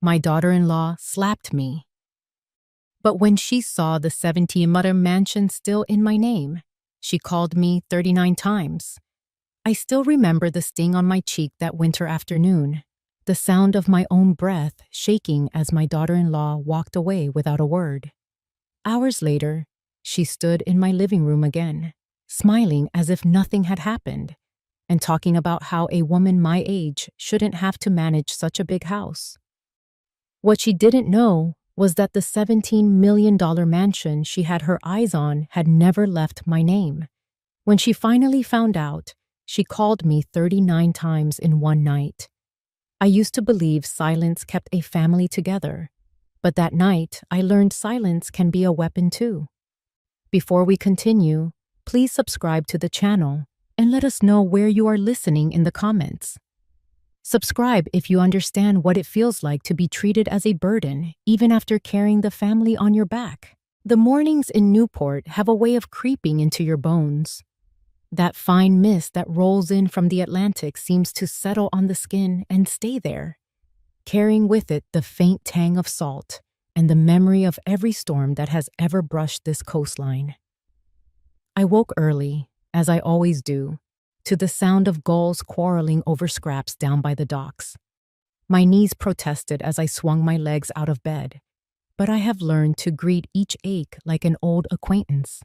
My daughter-in-law slapped me. But when she saw the 70-meter mansion still in my name, she called me 39 times. I still remember the sting on my cheek that winter afternoon, the sound of my own breath shaking as my daughter-in-law walked away without a word. Hours later, she stood in my living room again, smiling as if nothing had happened, and talking about how a woman my age shouldn't have to manage such a big house. What she didn't know was that the $17 million mansion she had her eyes on had never left my name. When she finally found out, she called me 39 times in one night. I used to believe silence kept a family together, but that night I learned silence can be a weapon too. Before we continue, please subscribe to the channel and let us know where you are listening in the comments. Subscribe if you understand what it feels like to be treated as a burden, even after carrying the family on your back. The mornings in Newport have a way of creeping into your bones. That fine mist that rolls in from the Atlantic seems to settle on the skin and stay there, carrying with it the faint tang of salt and the memory of every storm that has ever brushed this coastline. I woke early, as I always do, to the sound of gulls quarreling over scraps down by the docks. My knees protested as I swung my legs out of bed, but I have learned to greet each ache like an old acquaintance.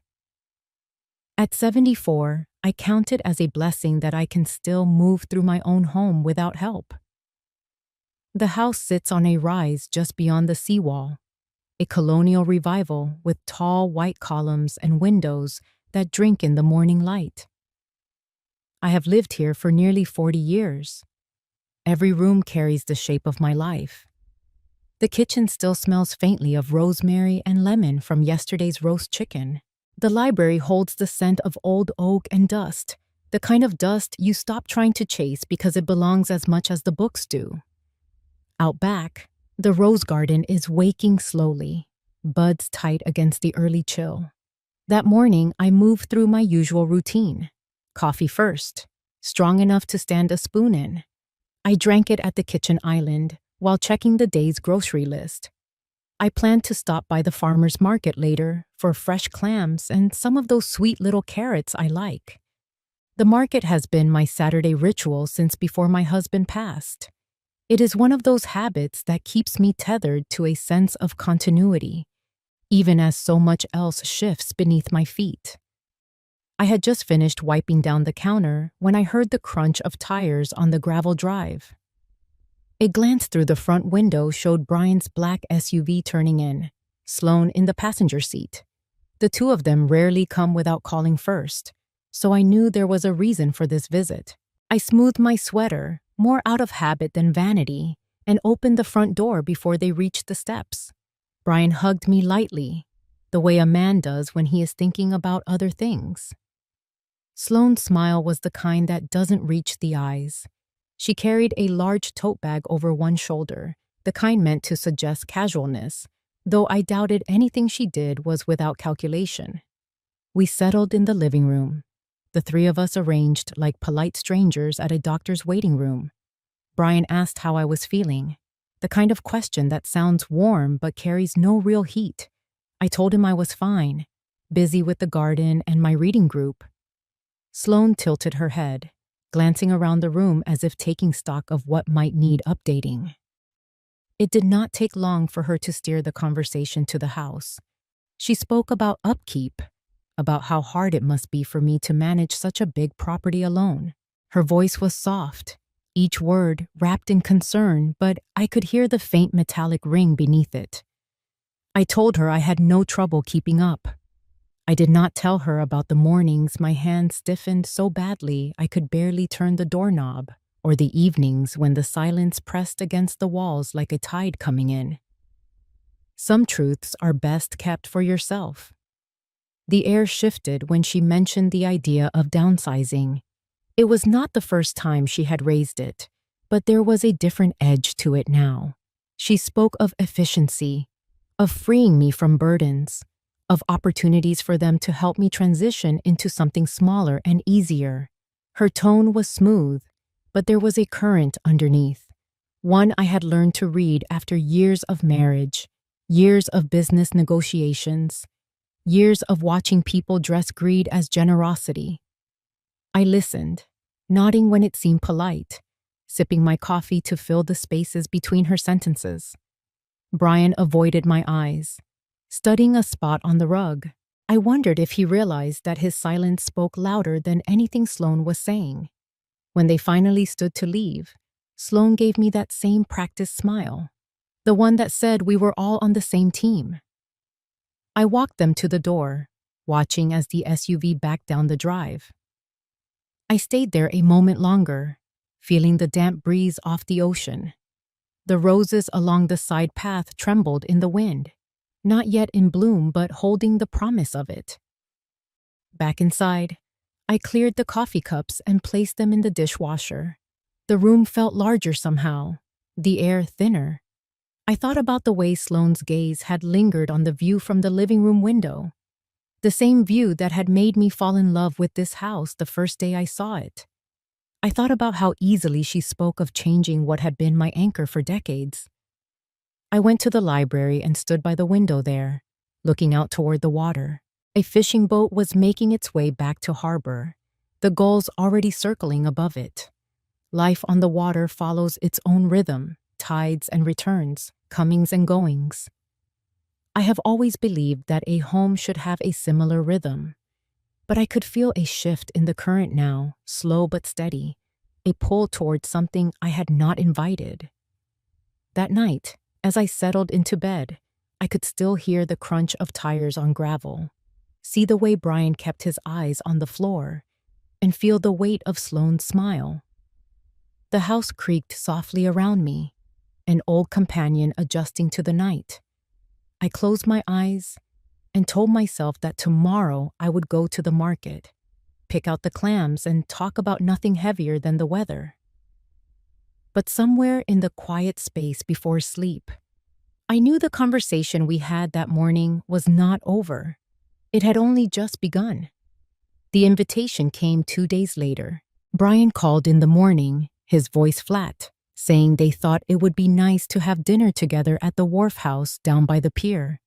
At 74, I count it as a blessing that I can still move through my own home without help. The house sits on a rise just beyond the seawall, a colonial revival with tall white columns and windows that drink in the morning light. I have lived here for nearly 40 years. Every room carries the shape of my life. The kitchen still smells faintly of rosemary and lemon from yesterday's roast chicken. The library holds the scent of old oak and dust, the kind of dust you stop trying to chase because it belongs as much as the books do. Out back, the rose garden is waking slowly, buds tight against the early chill. That morning, I moved through my usual routine. Coffee first, strong enough to stand a spoon in. I drank it at the kitchen island while checking the day's grocery list. I planned to stop by the farmer's market later for fresh clams and some of those sweet little carrots I like. The market has been my Saturday ritual since before my husband passed. It is one of those habits that keeps me tethered to a sense of continuity, even as so much else shifts beneath my feet. I had just finished wiping down the counter when I heard the crunch of tires on the gravel drive. A glance through the front window showed Brian's black SUV turning in, Sloan in the passenger seat. The two of them rarely come without calling first, so I knew there was a reason for this visit. I smoothed my sweater, more out of habit than vanity, and opened the front door before they reached the steps. Brian hugged me lightly, the way a man does when he is thinking about other things. Sloane's smile was the kind that doesn't reach the eyes. She carried a large tote bag over one shoulder, the kind meant to suggest casualness, though I doubted anything she did was without calculation. We settled in the living room, the three of us arranged like polite strangers at a doctor's waiting room. Brian asked how I was feeling, the kind of question that sounds warm but carries no real heat. I told him I was fine, busy with the garden and my reading group. Sloane tilted her head, glancing around the room as if taking stock of what might need updating. It did not take long for her to steer the conversation to the house. She spoke about upkeep, about how hard it must be for me to manage such a big property alone. Her voice was soft, each word wrapped in concern, but I could hear the faint metallic ring beneath it. I told her I had no trouble keeping up. I did not tell her about the mornings my hands stiffened so badly I could barely turn the doorknob, or the evenings when the silence pressed against the walls like a tide coming in. Some truths are best kept for yourself. The air shifted when she mentioned the idea of downsizing. It was not the first time she had raised it, but there was a different edge to it now. She spoke of efficiency, of freeing me from burdens, of opportunities for them to help me transition into something smaller and easier. Her tone was smooth, but there was a current underneath, one I had learned to read after years of marriage, years of business negotiations, years of watching people dress greed as generosity. I listened, nodding when it seemed polite, sipping my coffee to fill the spaces between her sentences. Brian avoided my eyes, studying a spot on the rug. I wondered if he realized that his silence spoke louder than anything Sloane was saying. When they finally stood to leave, Sloane gave me that same practiced smile, the one that said we were all on the same team. I walked them to the door, watching as the SUV backed down the drive. I stayed there a moment longer, feeling the damp breeze off the ocean. The roses along the side path trembled in the wind, not yet in bloom but holding the promise of it. Back inside, I cleared the coffee cups and placed them in the dishwasher. The room felt larger somehow, the air thinner. I thought about the way Sloane's gaze had lingered on the view from the living room window, the same view that had made me fall in love with this house the first day I saw it. I thought about how easily she spoke of changing what had been my anchor for decades. I went to the library and stood by the window there, looking out toward the water. A fishing boat was making its way back to harbor, the gulls already circling above it. Life on the water follows its own rhythm, tides and returns, comings and goings. I have always believed that a home should have a similar rhythm, but I could feel a shift in the current now, slow but steady, a pull toward something I had not invited. That night, as I settled into bed, I could still hear the crunch of tires on gravel, see the way Brian kept his eyes on the floor, and feel the weight of Sloane's smile. The house creaked softly around me, an old companion adjusting to the night. I closed my eyes and told myself that tomorrow I would go to the market, pick out the clams, and talk about nothing heavier than the weather. But somewhere in the quiet space before sleep, I knew the conversation we had that morning was not over. It had only just begun. The invitation came 2 days later. Brian called in the morning, his voice flat, saying they thought it would be nice to have dinner together at the wharf house down by the pier.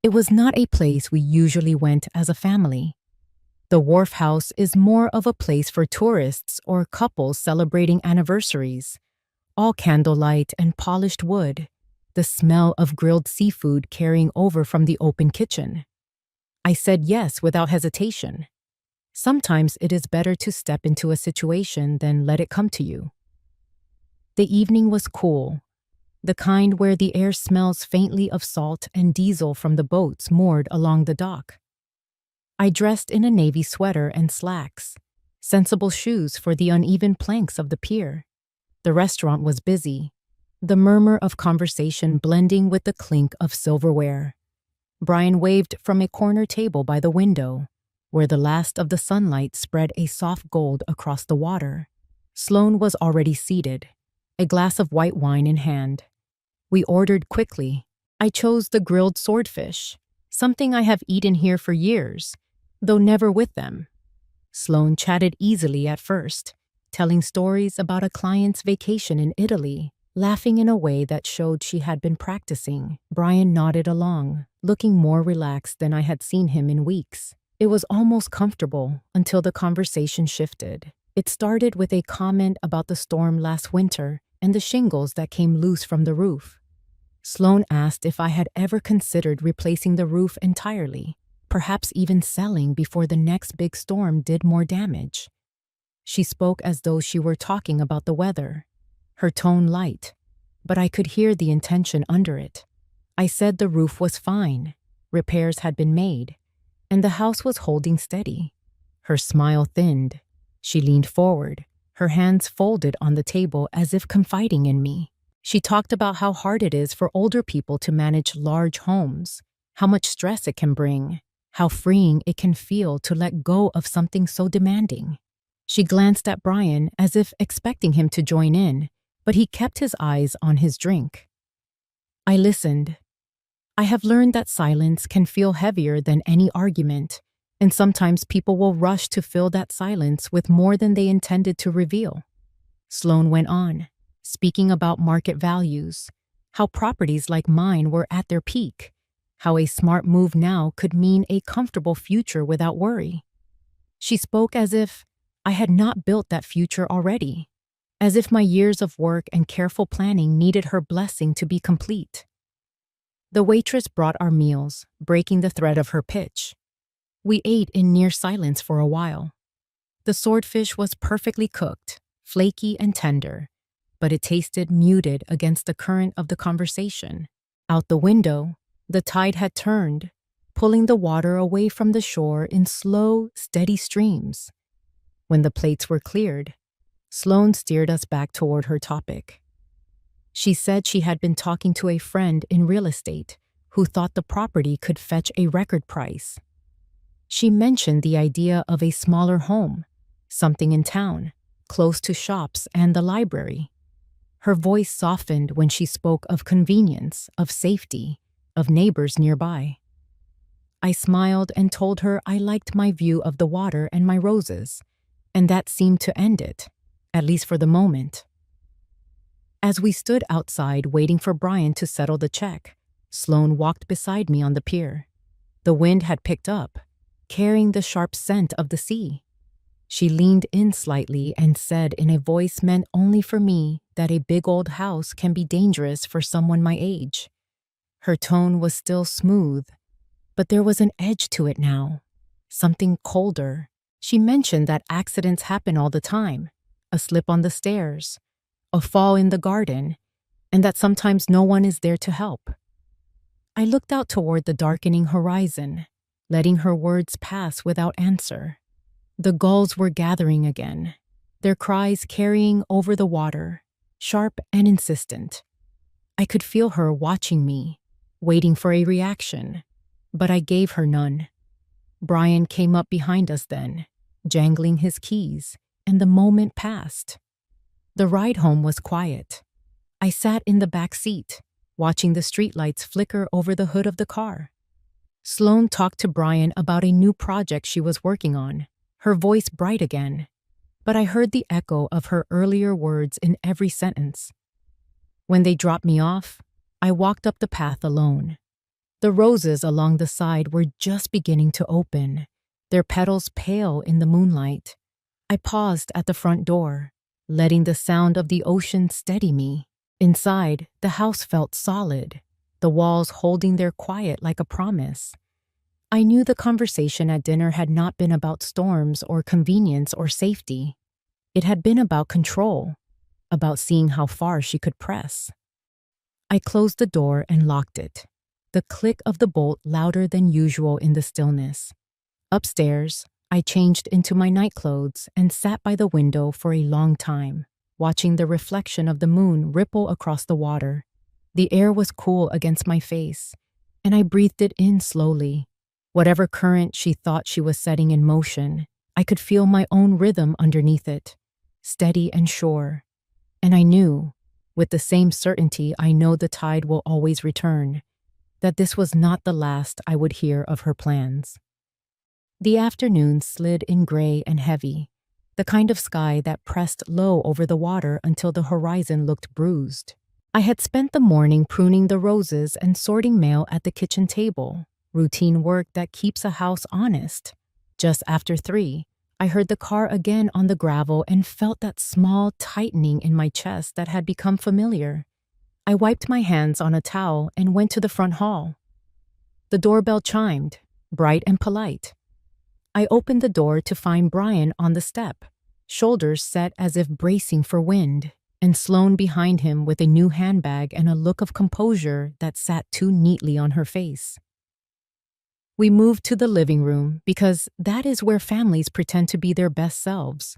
It was not a place we usually went as a family. The wharf house is more of a place for tourists or couples celebrating anniversaries, all candlelight and polished wood, the smell of grilled seafood carrying over from the open kitchen. I said yes without hesitation. Sometimes it is better to step into a situation than let it come to you. The evening was cool, the kind where the air smells faintly of salt and diesel from the boats moored along the dock. I dressed in a navy sweater and slacks, sensible shoes for the uneven planks of the pier. The restaurant was busy, the murmur of conversation blending with the clink of silverware. Brian waved from a corner table by the window, where the last of the sunlight spread a soft gold across the water. Sloane was already seated, a glass of white wine in hand. We ordered quickly. I chose the grilled swordfish, something I have eaten here for years, though never with them. Sloane chatted easily at first, telling stories about a client's vacation in Italy, laughing in a way that showed she had been practicing. Brian nodded along, looking more relaxed than I had seen him in weeks. It was almost comfortable until the conversation shifted. It started with a comment about the storm last winter and the shingles that came loose from the roof. Sloane asked if I had ever considered replacing the roof entirely, perhaps even selling before the next big storm did more damage. She spoke as though she were talking about the weather, her tone light, but I could hear the intention under it. I said the roof was fine, repairs had been made, and the house was holding steady. Her smile thinned. She leaned forward, her hands folded on the table as if confiding in me. She talked about how hard it is for older people to manage large homes, how much stress it can bring, how freeing it can feel to let go of something so demanding. She glanced at Brian as if expecting him to join in, but he kept his eyes on his drink. I listened. I have learned that silence can feel heavier than any argument, and sometimes people will rush to fill that silence with more than they intended to reveal. Sloane went on. speaking about market values, how properties like mine were at their peak, how a smart move now could mean a comfortable future without worry. She spoke as if I had not built that future already, as if my years of work and careful planning needed her blessing to be complete. The waitress brought our meals, breaking the thread of her pitch. We ate in near silence for a while. The swordfish was perfectly cooked, flaky and tender, but it tasted muted against the current of the conversation. Out the window, the tide had turned, pulling the water away from the shore in slow, steady streams. When the plates were cleared, Sloane steered us back toward her topic. She said she had been talking to a friend in real estate who thought the property could fetch a record price. She mentioned the idea of a smaller home, something in town, close to shops and the library. Her voice softened when she spoke of convenience, of safety, of neighbors nearby. I smiled and told her I liked my view of the water and my roses, and that seemed to end it, at least for the moment. As we stood outside waiting for Brian to settle the check, Sloane walked beside me on the pier. The wind had picked up, carrying the sharp scent of the sea. She leaned in slightly and said in a voice meant only for me that a big old house can be dangerous for someone my age. Her tone was still smooth, but there was an edge to it now, something colder. She mentioned that accidents happen all the time, a slip on the stairs, a fall in the garden, and that sometimes no one is there to help. I looked out toward the darkening horizon, letting her words pass without answer. The gulls were gathering again, their cries carrying over the water, sharp and insistent. I could feel her watching me, waiting for a reaction, but I gave her none. Brian came up behind us then, jangling his keys, and the moment passed. The ride home was quiet. I sat in the back seat, watching the streetlights flicker over the hood of the car. Sloane talked to Brian about a new project she was working on, her voice bright again, but I heard the echo of her earlier words in every sentence. When they dropped me off, I walked up the path alone. The roses along the side were just beginning to open, their petals pale in the moonlight. I paused at the front door, letting the sound of the ocean steady me. Inside, the house felt solid, the walls holding their quiet like a promise. I knew the conversation at dinner had not been about storms or convenience or safety. It had been about control, about seeing how far she could press. I closed the door and locked it, the click of the bolt louder than usual in the stillness. Upstairs, I changed into my nightclothes and sat by the window for a long time, watching the reflection of the moon ripple across the water. The air was cool against my face, and I breathed it in slowly. Whatever current she thought she was setting in motion, I could feel my own rhythm underneath it, steady and sure. And I knew, with the same certainty I know the tide will always return, that this was not the last I would hear of her plans. The afternoon slid in gray and heavy, the kind of sky that pressed low over the water until the horizon looked bruised. I had spent the morning pruning the roses and sorting mail at the kitchen table, routine work that keeps a house honest. Just after 3, I heard the car again on the gravel and felt that small tightening in my chest that had become familiar. I wiped my hands on a towel and went to the front hall. The doorbell chimed, bright and polite. I opened the door to find Brian on the step, shoulders set as if bracing for wind, and Sloane behind him with a new handbag and a look of composure that sat too neatly on her face. We moved to the living room because that is where families pretend to be their best selves.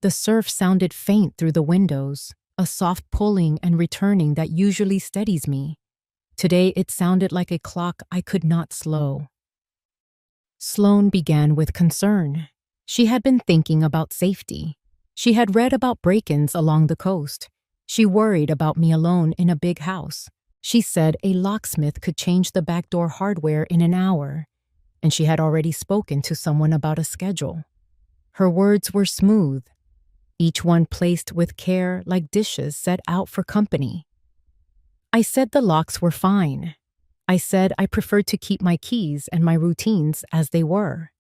The surf sounded faint through the windows, a soft pulling and returning that usually steadies me. Today it sounded like a clock I could not slow. Sloane began with concern. She had been thinking about safety. She had read about break-ins along the coast. She worried about me alone in a big house. She said a locksmith could change the back door hardware in an hour, and she had already spoken to someone about a schedule. Her words were smooth, each one placed with care like dishes set out for company. I said the locks were fine. I said I preferred to keep my keys and my routines as they were.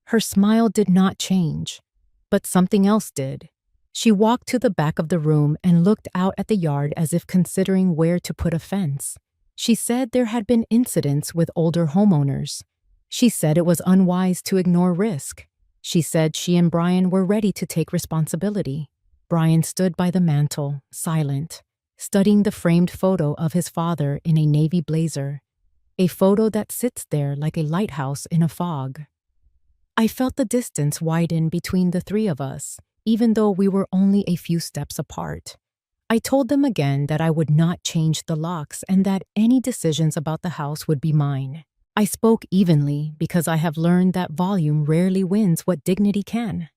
Her smile did not change, but something else did. She walked to the back of the room and looked out at the yard as if considering where to put a fence. She said there had been incidents with older homeowners. She said it was unwise to ignore risk. She said she and Brian were ready to take responsibility. Brian stood by the mantel, silent, studying the framed photo of his father in a navy blazer, a photo that sits there like a lighthouse in a fog. I felt the distance widen between the three of us, even though we were only a few steps apart. I told them again that I would not change the locks and that any decisions about the house would be mine. I spoke evenly because I have learned that volume rarely wins what dignity can.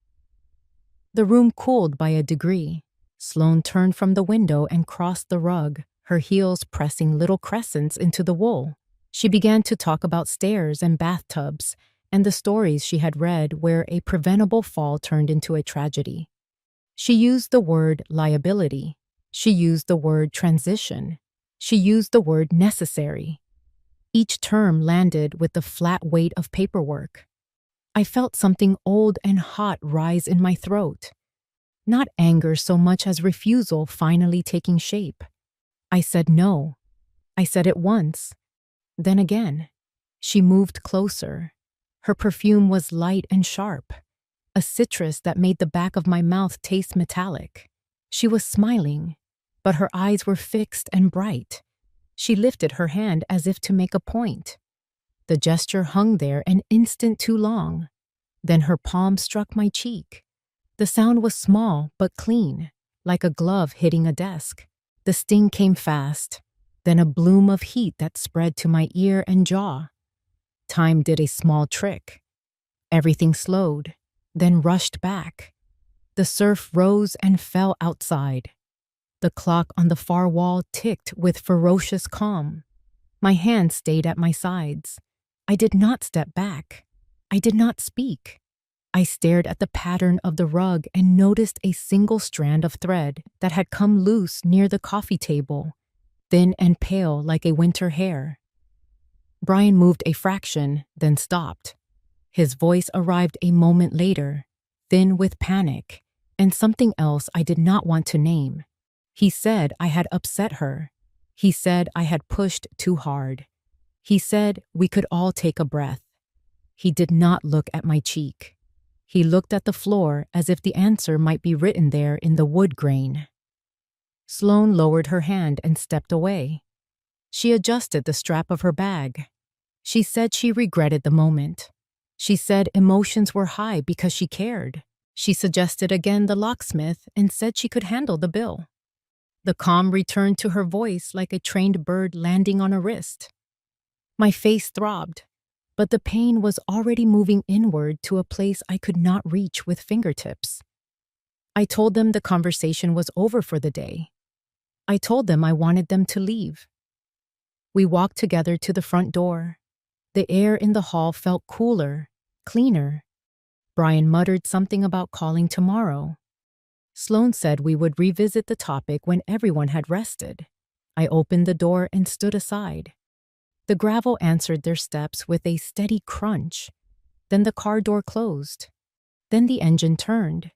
The room cooled by a degree. Sloane turned from the window and crossed the rug, her heels pressing little crescents into the wool. She began to talk about stairs and bathtubs and the stories she had read where a preventable fall turned into a tragedy. She used the word liability. She used the word transition. She used the word necessary. Each term landed with the flat weight of paperwork. I felt something old and hot rise in my throat. Not anger so much as refusal finally taking shape. I said no. I said it once. Then again. She moved closer. Her perfume was light and sharp, a citrus that made the back of my mouth taste metallic. She was smiling, but her eyes were fixed and bright. She lifted her hand as if to make a point. The gesture hung there an instant too long. Then her palm struck my cheek. The sound was small but clean, like a glove hitting a desk. The sting came fast, then a bloom of heat that spread to my ear and jaw. Time did a small trick. Everything slowed, then rushed back. The surf rose and fell outside. The clock on the far wall ticked with ferocious calm. My hands stayed at my sides. I did not step back. I did not speak. I stared at the pattern of the rug and noticed a single strand of thread that had come loose near the coffee table, thin and pale like a winter hair. Brian moved a fraction, then stopped. His voice arrived a moment later, thin with panic, and something else I did not want to name. He said I had upset her. He said I had pushed too hard. He said we could all take a breath. He did not look at my cheek. He looked at the floor as if the answer might be written there in the wood grain. Sloane lowered her hand and stepped away. She adjusted the strap of her bag. She said she regretted the moment. She said emotions were high because she cared. She suggested again the locksmith and said she could handle the bill. The calm returned to her voice like a trained bird landing on a wrist. My face throbbed, but the pain was already moving inward to a place I could not reach with fingertips. I told them the conversation was over for the day. I told them I wanted them to leave. We walked together to the front door. The air in the hall felt cooler, cleaner. Brian muttered something about calling tomorrow. Sloane said we would revisit the topic when everyone had rested. I opened the door and stood aside. The gravel answered their steps with a steady crunch. Then the car door closed. Then the engine turned,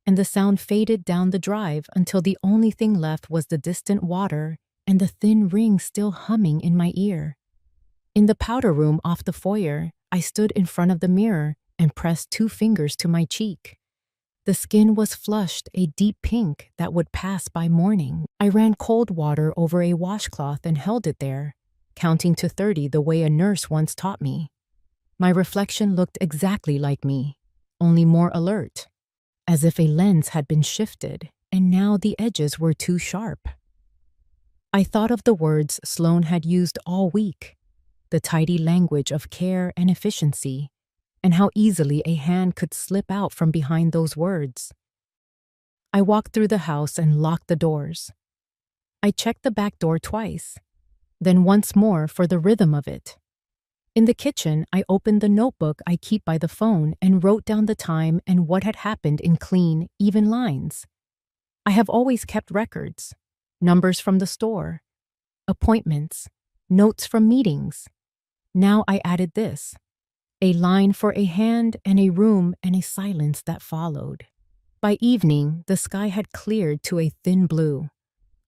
and the sound faded down the drive until the only thing left was the distant water and the thin ring still humming in my ear. In the powder room off the foyer, I stood in front of the mirror and pressed 2 fingers to my cheek. The skin was flushed a deep pink that would pass by morning. I ran cold water over a washcloth and held it there, counting to 30 the way a nurse once taught me. My reflection looked exactly like me, only more alert, as if a lens had been shifted and now the edges were too sharp. I thought of the words Sloane had used all week, the tidy language of care and efficiency, and how easily a hand could slip out from behind those words. I walked through the house and locked the doors. I checked the back door twice, then once more for the rhythm of it. In the kitchen, I opened the notebook I keep by the phone and wrote down the time and what had happened in clean, even lines. I have always kept records, numbers from the store, appointments, notes from meetings. Now I added this, a line for a hand and a room and a silence that followed. By evening, the sky had cleared to a thin blue.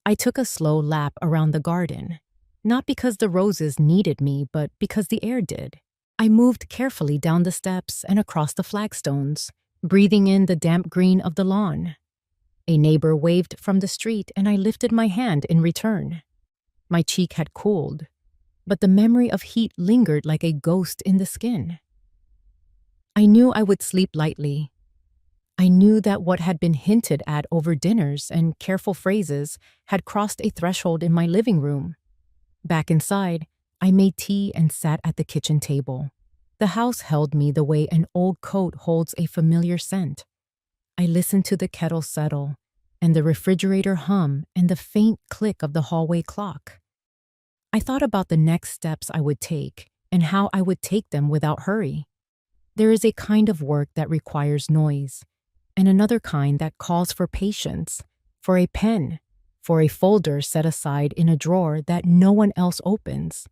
I took a slow lap around the garden, not because the roses needed me, but because the air did. I moved carefully down the steps and across the flagstones, breathing in the damp green of the lawn. A neighbor waved from the street and I lifted my hand in return. My cheek had cooled, but the memory of heat lingered like a ghost in the skin. I knew I would sleep lightly. I knew that what had been hinted at over dinners and careful phrases had crossed a threshold in my living room. Back inside, I made tea and sat at the kitchen table. The house held me the way an old coat holds a familiar scent. I listened to the kettle settle, and the refrigerator hum, and the faint click of the hallway clock. I thought about the next steps I would take, and how I would take them without hurry. There is a kind of work that requires noise, and another kind that calls for patience, for a pen, for a folder set aside in a drawer that no one else opens.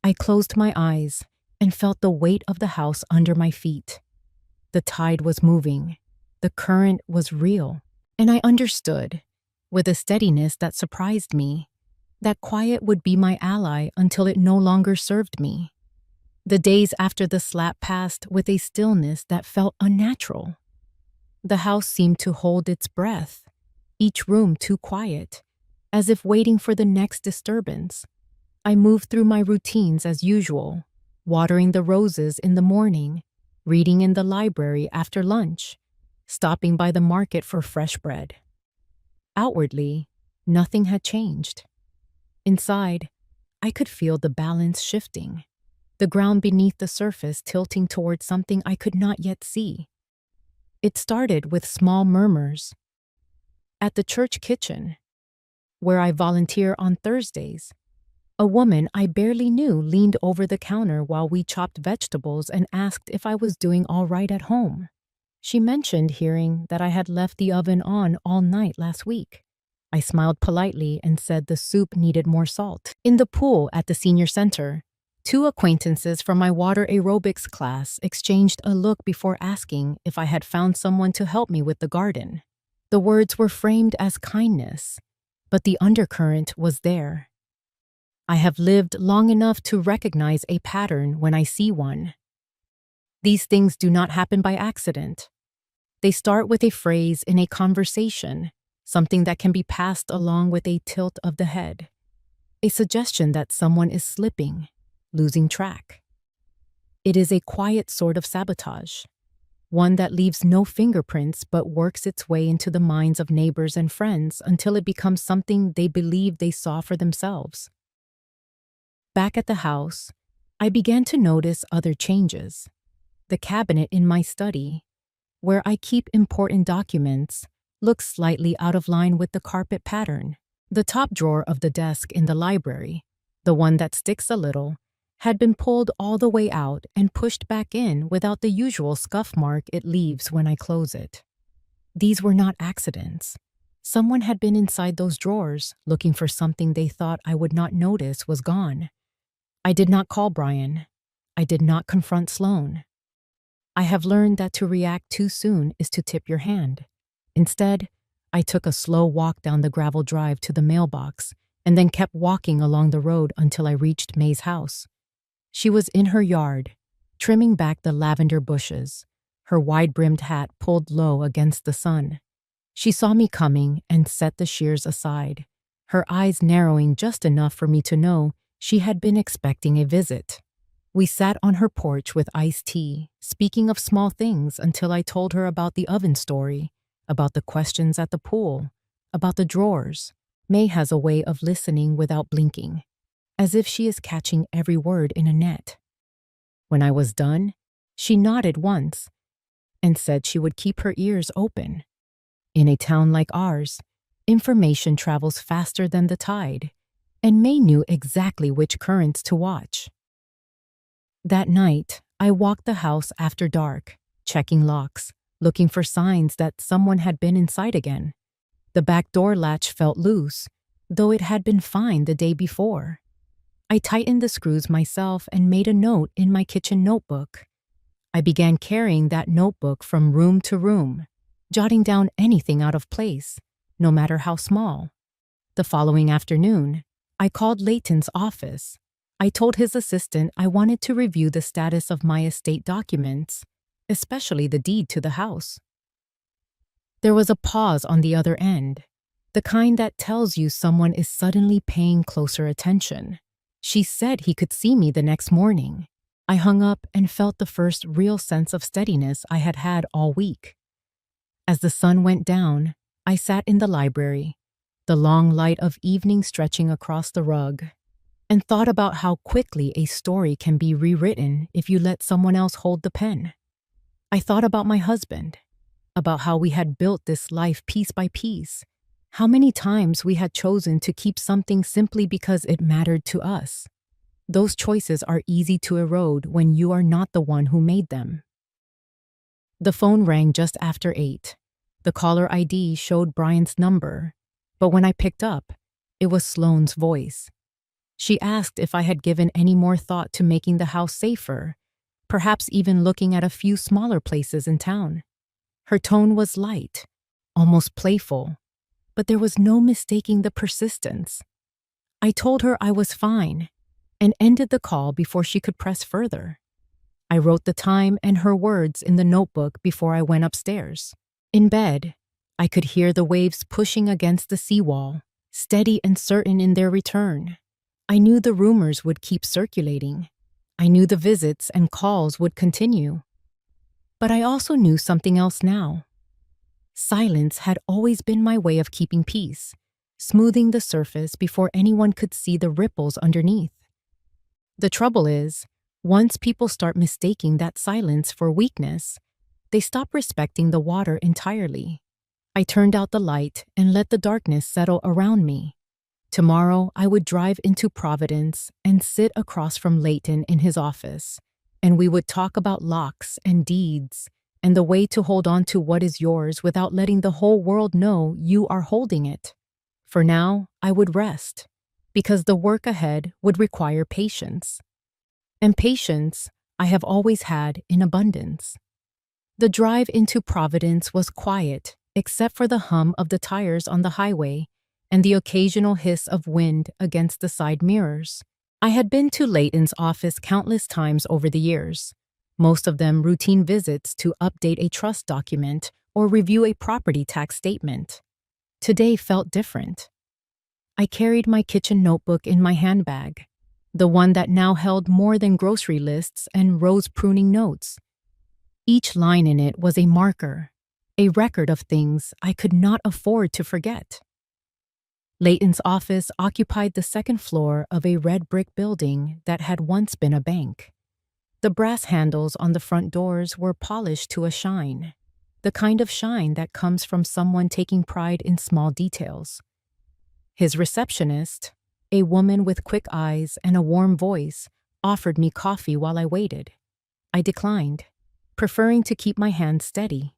I closed my eyes and felt the weight of the house under my feet. The tide was moving. The current was real. And I understood, with a steadiness that surprised me, that quiet would be my ally until it no longer served me. The days after the slap passed with a stillness that felt unnatural. The house seemed to hold its breath, each room too quiet, as if waiting for the next disturbance. I moved through my routines as usual, watering the roses in the morning, reading in the library after lunch, stopping by the market for fresh bread. Outwardly, nothing had changed. Inside, I could feel the balance shifting, the ground beneath the surface tilting toward something I could not yet see. It started with small murmurs. At the church kitchen, where I volunteer on Thursdays, a woman I barely knew leaned over the counter while we chopped vegetables and asked if I was doing all right at home. She mentioned hearing that I had left the oven on all night last week. I smiled politely and said the soup needed more salt. In the pool at the senior center, two acquaintances from my water aerobics class exchanged a look before asking if I had found someone to help me with the garden. The words were framed as kindness, but the undercurrent was there. I have lived long enough to recognize a pattern when I see one. These things do not happen by accident. They start with a phrase in a conversation, something that can be passed along with a tilt of the head, a suggestion that someone is slipping, losing track. It is a quiet sort of sabotage, one that leaves no fingerprints but works its way into the minds of neighbors and friends until it becomes something they believe they saw for themselves. Back at the house, I began to notice other changes. The cabinet in my study, where I keep important documents, looks slightly out of line with the carpet pattern. The top drawer of the desk in the library, the one that sticks a little, had been pulled all the way out and pushed back in without the usual scuff mark it leaves when I close it. These were not accidents. Someone had been inside those drawers looking for something they thought I would not notice was gone. I did not call Brian. I did not confront Sloan. I have learned that to react too soon is to tip your hand. Instead, I took a slow walk down the gravel drive to the mailbox and then kept walking along the road until I reached May's house. She was in her yard, trimming back the lavender bushes, her wide-brimmed hat pulled low against the sun. She saw me coming and set the shears aside, her eyes narrowing just enough for me to know she had been expecting a visit. We sat on her porch with iced tea, speaking of small things until I told her about the oven story, about the questions at the pool, about the drawers. May has a way of listening without blinking, as if she is catching every word in a net. When I was done, she nodded once and said she would keep her ears open. In a town like ours, information travels faster than the tide, and May knew exactly which currents to watch. That night, I walked the house after dark, checking locks, looking for signs that someone had been inside again. The back door latch felt loose, though it had been fine the day before. I tightened the screws myself and made a note in my kitchen notebook. I began carrying that notebook from room to room, jotting down anything out of place, no matter how small. The following afternoon, I called Leighton's office. I told his assistant I wanted to review the status of my estate documents, especially the deed to the house. There was a pause on the other end, the kind that tells you someone is suddenly paying closer attention. She said he could see me the next morning. I hung up and felt the first real sense of steadiness I had had all week. As the sun went down, I sat in the library, the long light of evening stretching across the rug, and thought about how quickly a story can be rewritten if you let someone else hold the pen. I thought about my husband, about how we had built this life piece by piece, how many times we had chosen to keep something simply because it mattered to us. Those choices are easy to erode when you are not the one who made them. The phone rang just after 8. The caller ID showed Brian's number, but when I picked up, it was Sloane's voice. She asked if I had given any more thought to making the house safer, perhaps even looking at a few smaller places in town. Her tone was light, almost playful, but there was no mistaking the persistence. I told her I was fine and ended the call before she could press further. I wrote the time and her words in the notebook before I went upstairs. In bed, I could hear the waves pushing against the seawall, steady and certain in their return. I knew the rumors would keep circulating. I knew the visits and calls would continue. But I also knew something else now. Silence had always been my way of keeping peace, smoothing the surface before anyone could see the ripples underneath. The trouble is, once people start mistaking that silence for weakness, they stop respecting the water entirely. I turned out the light and let the darkness settle around me. Tomorrow, I would drive into Providence and sit across from Leighton in his office, and we would talk about locks and deeds and the way to hold on to what is yours without letting the whole world know you are holding it. For now, I would rest, because the work ahead would require patience. And patience I have always had in abundance. The drive into Providence was quiet, except for the hum of the tires on the highway and the occasional hiss of wind against the side mirrors. I had been to Leighton's office countless times over the years, most of them routine visits to update a trust document or review a property tax statement. Today felt different. I carried my kitchen notebook in my handbag, the one that now held more than grocery lists and rose pruning notes. Each line in it was a marker, a record of things I could not afford to forget. Leighton's office occupied the second floor of a red brick building that had once been a bank. The brass handles on the front doors were polished to a shine, the kind of shine that comes from someone taking pride in small details. His receptionist, a woman with quick eyes and a warm voice, offered me coffee while I waited. I declined, preferring to keep my hands steady.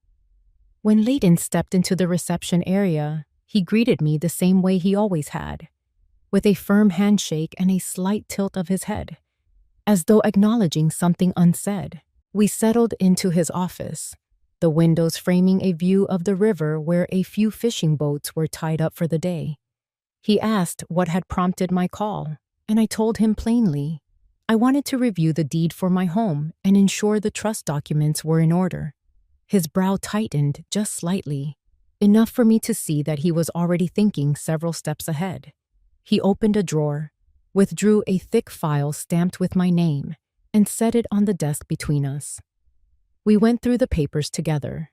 When Leighton stepped into the reception area, he greeted me the same way he always had, with a firm handshake and a slight tilt of his head, as though acknowledging something unsaid. We settled into his office, the windows framing a view of the river where a few fishing boats were tied up for the day. He asked what had prompted my call, and I told him plainly, I wanted to review the deed for my home and ensure the trust documents were in order. His brow tightened just slightly, enough for me to see that he was already thinking several steps ahead. He opened a drawer, withdrew a thick file stamped with my name, and set it on the desk between us. We went through the papers together.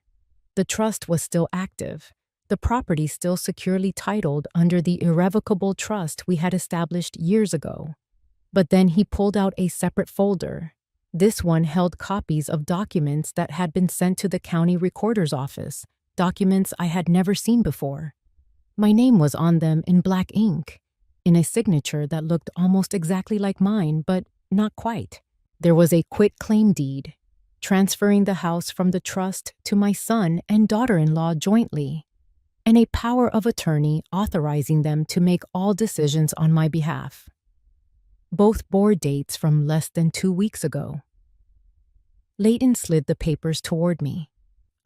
The trust was still active, the property still securely titled under the irrevocable trust we had established years ago. But then he pulled out a separate folder. This one held copies of documents that had been sent to the county recorder's office, documents I had never seen before. My name was on them in black ink, in a signature that looked almost exactly like mine, but not quite. There was a quitclaim deed, transferring the house from the trust to my son and daughter-in-law jointly, and a power of attorney authorizing them to make all decisions on my behalf. Both bore dates from less than 2 weeks ago. Leighton slid the papers toward me.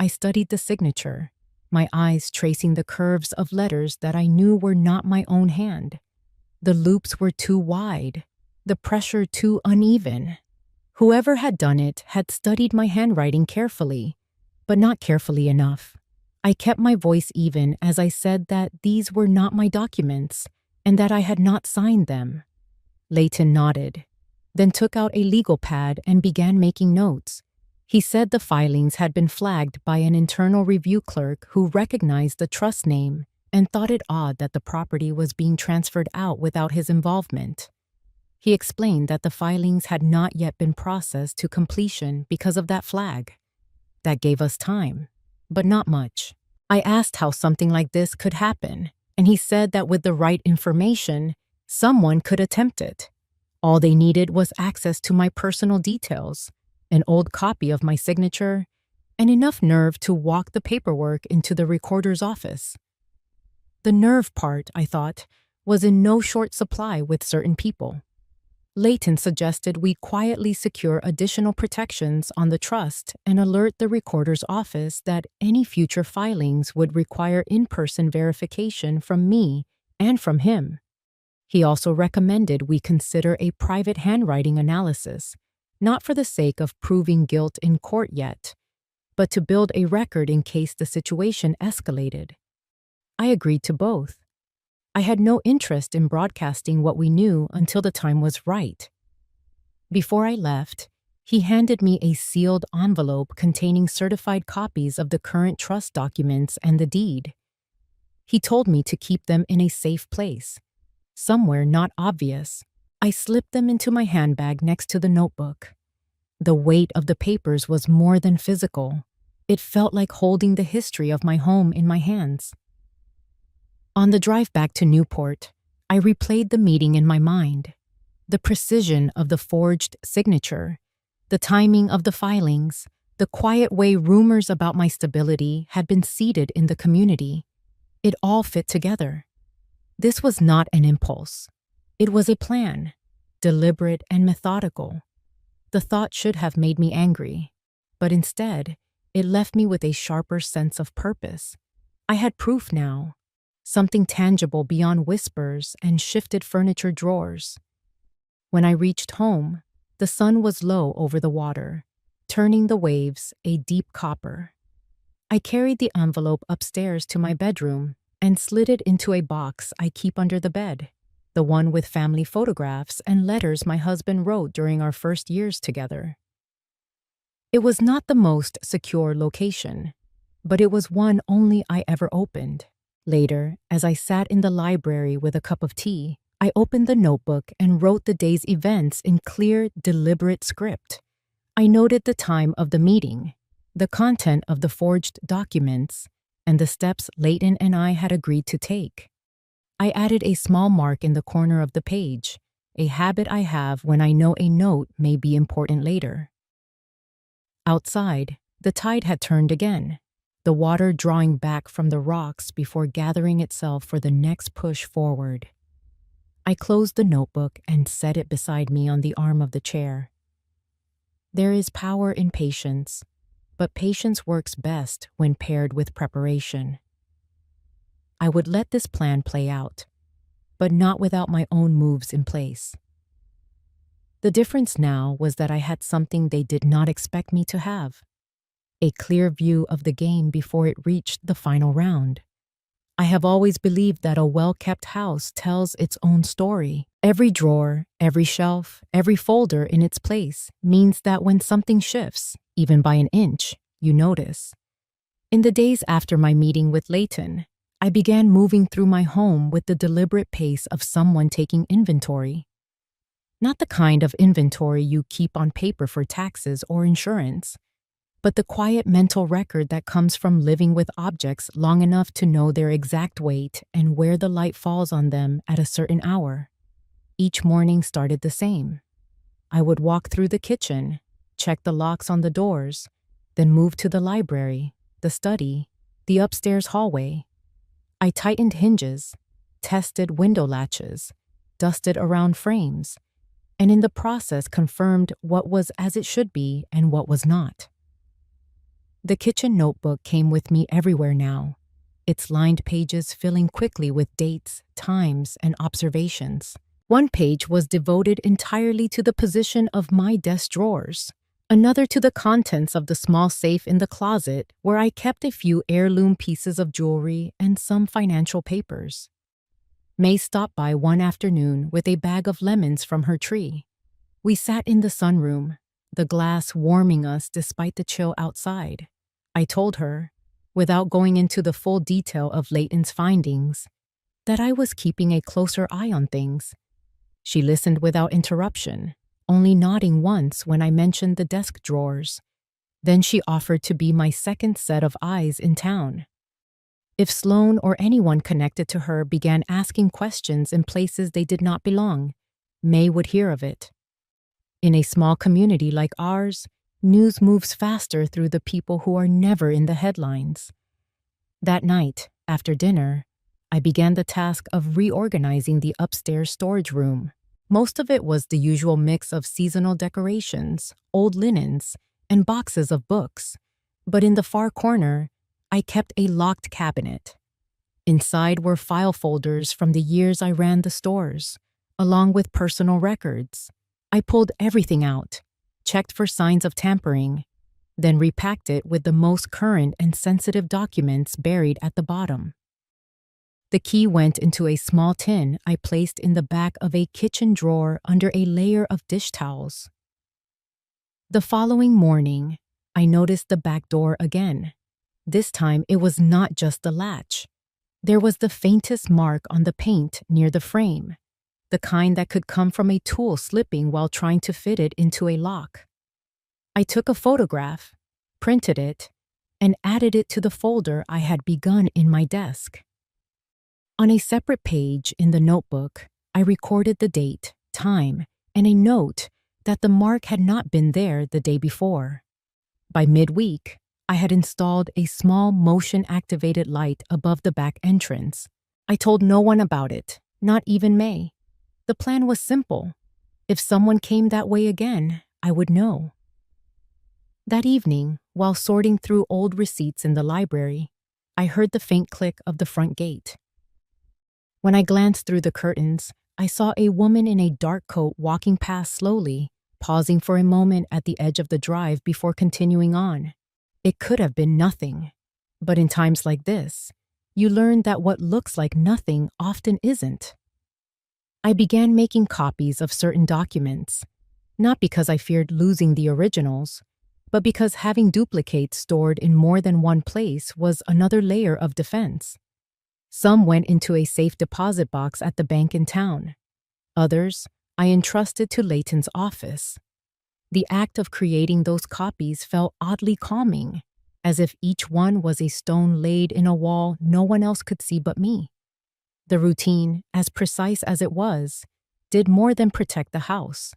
I studied the signature, my eyes tracing the curves of letters that I knew were not my own hand. The loops were too wide, the pressure too uneven. Whoever had done it had studied my handwriting carefully, but not carefully enough. I kept my voice even as I said that these were not my documents and that I had not signed them. Leighton nodded, then took out a legal pad and began making notes. He said the filings had been flagged by an internal review clerk who recognized the trust name and thought it odd that the property was being transferred out without his involvement. He explained that the filings had not yet been processed to completion because of that flag. That gave us time, but not much. I asked how something like this could happen, and he said that with the right information, someone could attempt it. All they needed was access to my personal details, an old copy of my signature, and enough nerve to walk the paperwork into the recorder's office. The nerve part, I thought, was in no short supply with certain people. Leighton suggested we quietly secure additional protections on the trust and alert the recorder's office that any future filings would require in-person verification from me and from him. He also recommended we consider a private handwriting analysis, not for the sake of proving guilt in court yet, but to build a record in case the situation escalated. I agreed to both. I had no interest in broadcasting what we knew until the time was right. Before I left, he handed me a sealed envelope containing certified copies of the current trust documents and the deed. He told me to keep them in a safe place, somewhere not obvious. I slipped them into my handbag next to the notebook. The weight of the papers was more than physical. It felt like holding the history of my home in my hands. On the drive back to Newport, I replayed the meeting in my mind. The precision of the forged signature, the timing of the filings, the quiet way rumors about my stability had been seeded in the community. It all fit together. This was not an impulse. It was a plan, deliberate and methodical. The thought should have made me angry, but instead, it left me with a sharper sense of purpose. I had proof now. Something tangible beyond whispers and shifted furniture drawers. When I reached home, the sun was low over the water, turning the waves a deep copper. I carried the envelope upstairs to my bedroom and slid it into a box I keep under the bed, the one with family photographs and letters my husband wrote during our first years together. It was not the most secure location, but it was one only I ever opened. Later, as I sat in the library with a cup of tea, I opened the notebook and wrote the day's events in clear, deliberate script. I noted the time of the meeting, the content of the forged documents, and the steps Leighton and I had agreed to take. I added a small mark in the corner of the page, a habit I have when I know a note may be important later. Outside, the tide had turned again, the water drawing back from the rocks before gathering itself for the next push forward. I closed the notebook and set it beside me on the arm of the chair. There is power in patience, but patience works best when paired with preparation. I would let this plan play out, but not without my own moves in place. The difference now was that I had something they did not expect me to have. A clear view of the game before it reached the final round. I have always believed that a well-kept house tells its own story. Every drawer, every shelf, every folder in its place means that when something shifts, even by an inch, you notice. In the days after my meeting with Leighton, I began moving through my home with the deliberate pace of someone taking inventory. Not the kind of inventory you keep on paper for taxes or insurance, but the quiet mental record that comes from living with objects long enough to know their exact weight and where the light falls on them at a certain hour. Each morning started the same. I would walk through the kitchen, check the locks on the doors, then move to the library, the study, the upstairs hallway. I tightened hinges, tested window latches, dusted around frames, and in the process confirmed what was as it should be and what was not. The kitchen notebook came with me everywhere now, its lined pages filling quickly with dates, times, and observations. One page was devoted entirely to the position of my desk drawers, another to the contents of the small safe in the closet where I kept a few heirloom pieces of jewelry and some financial papers. May stopped by one afternoon with a bag of lemons from her tree. We sat in the sunroom, the glass warming us despite the chill outside. I told her, without going into the full detail of Leighton's findings, that I was keeping a closer eye on things. She listened without interruption, only nodding once when I mentioned the desk drawers. Then she offered to be my second set of eyes in town. If Sloane or anyone connected to her began asking questions in places they did not belong, May would hear of it. In a small community like ours, news moves faster through the people who are never in the headlines. That night, after dinner, I began the task of reorganizing the upstairs storage room. Most of it was the usual mix of seasonal decorations, old linens, and boxes of books. But in the far corner, I kept a locked cabinet. Inside were file folders from the years I ran the stores, along with personal records. I pulled everything out, checked for signs of tampering, then repacked it with the most current and sensitive documents buried at the bottom. The key went into a small tin I placed in the back of a kitchen drawer under a layer of dish towels. The following morning, I noticed the back door again. This time it was not just the latch. There was the faintest mark on the paint near the frame, the kind that could come from a tool slipping while trying to fit it into a lock. I took a photograph, printed it, and added it to the folder I had begun in my desk. On a separate page in the notebook, I recorded the date, time, and a note that the mark had not been there the day before. By midweek, I had installed a small motion-activated light above the back entrance. I told no one about it, not even May. The plan was simple. If someone came that way again, I would know. That evening, while sorting through old receipts in the library, I heard the faint click of the front gate. When I glanced through the curtains, I saw a woman in a dark coat walking past slowly, pausing for a moment at the edge of the drive before continuing on. It could have been nothing, but in times like this, you learn that what looks like nothing often isn't. I began making copies of certain documents, not because I feared losing the originals, but because having duplicates stored in more than one place was another layer of defense. Some went into a safe deposit box at the bank in town. Others I entrusted to Leighton's office. The act of creating those copies felt oddly calming, as if each one was a stone laid in a wall no one else could see but me. The routine, as precise as it was, did more than protect the house.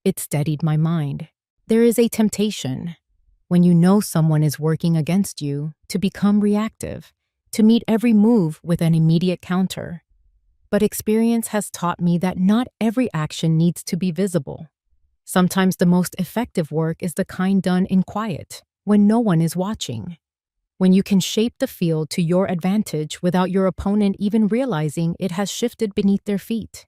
It steadied my mind. There is a temptation, when you know someone is working against you, to become reactive, to meet every move with an immediate counter. But experience has taught me that not every action needs to be visible. Sometimes the most effective work is the kind done in quiet, when no one is watching. When you can shape the field to your advantage without your opponent even realizing it has shifted beneath their feet.